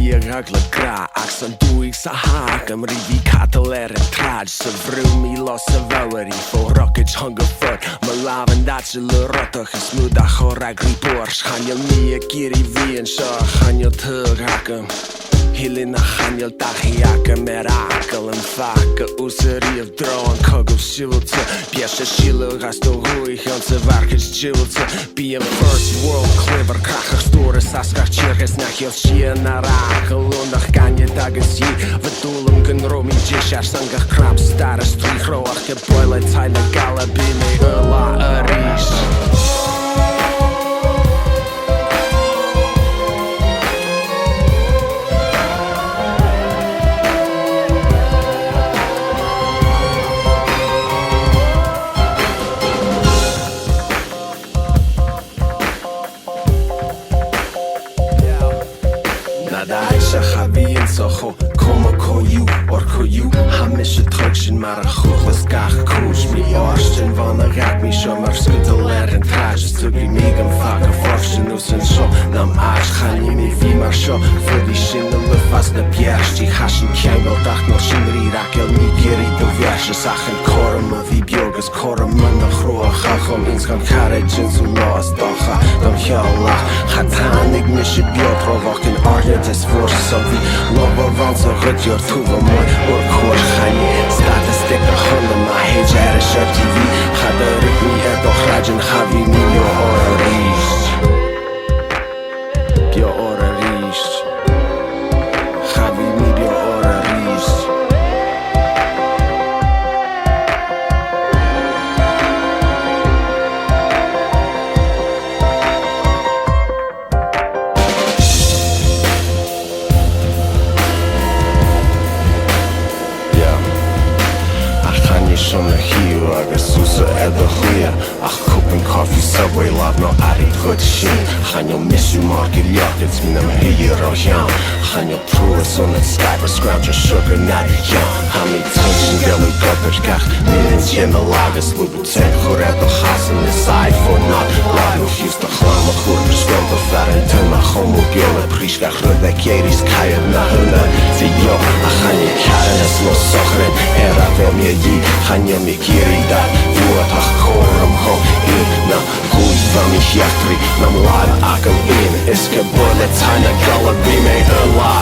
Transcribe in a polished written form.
Lia ragla gra ac sy'n dwyg sa hag am rifi cadl traj sa frw mi los a fawr I fo rockage hung a foot ma lafan dat sy lyrotach ys mwyd a chorag ri bwrs chanel mi a giri fi yn sio chanel tyg ac Hilin a chanel dachi ac miracle yn ffac a wsari of dron cogw siwlta Bies a silwg as do hwy chion sa farcage jiwlta Be a first world clever crachach stor a sasgach chirches na chiel sien ar acl Lwndach ganiad agos I Fydwlwm gynromi jish ar sangach crab star a strych roach ge boile tail a gala bi me yla yr is Socho, como coiú, or coiú Hamish a tugshin mar a chuchlas gach cwrs Mi orstin van a gach mi sio mar sgydol yn trajes Tugi mig am fag a forshin us yn sio Nam ars chani mi fi mar sio Fydi sin y lyffas na biersti Hashin ciangol dach nol sin rir ac el mi giri do fiersys Ach yn corum o fi biogas corum yn a chroach Achom ins gan carriage yn sŵn loas docha Dom hiolach Chatanig mis y biod rofoch yn orliad es fwrs o fi Lobo van so rydio'r tŵfo mwy o'r cwr chani Statistic a hwnnw ma hej ar y siar TV Chad y rygni edoch rajyn chafi milio o'r yr eist Bio o'r yr eist Chafi milio o'r yr eist Siom na hiw agos wso edrych chwia Ach cwpyn coffi Subway laf no arid gwyd sin Chanio misu mor giliogyd min am hir o hian Chanio trwys o'n y Skype a scrounge o sugar nad hian Hami tension gelu gobert gach Milins yen o lagas Lwybw ten chwr edrych hasan y side for not Lad nhw hiws da chlam o chwr Sgwm o faren tyma chomo gil y pris gach rydeg eiris cair na hynna Fi yo a chanio caren es no sochren Era fel mi yi Chanio mi giri dat Fwyd ach corum ho I na gwyth fam I hiatri Nam lad ac am un Isga bwyle ta'n a gala bi me y la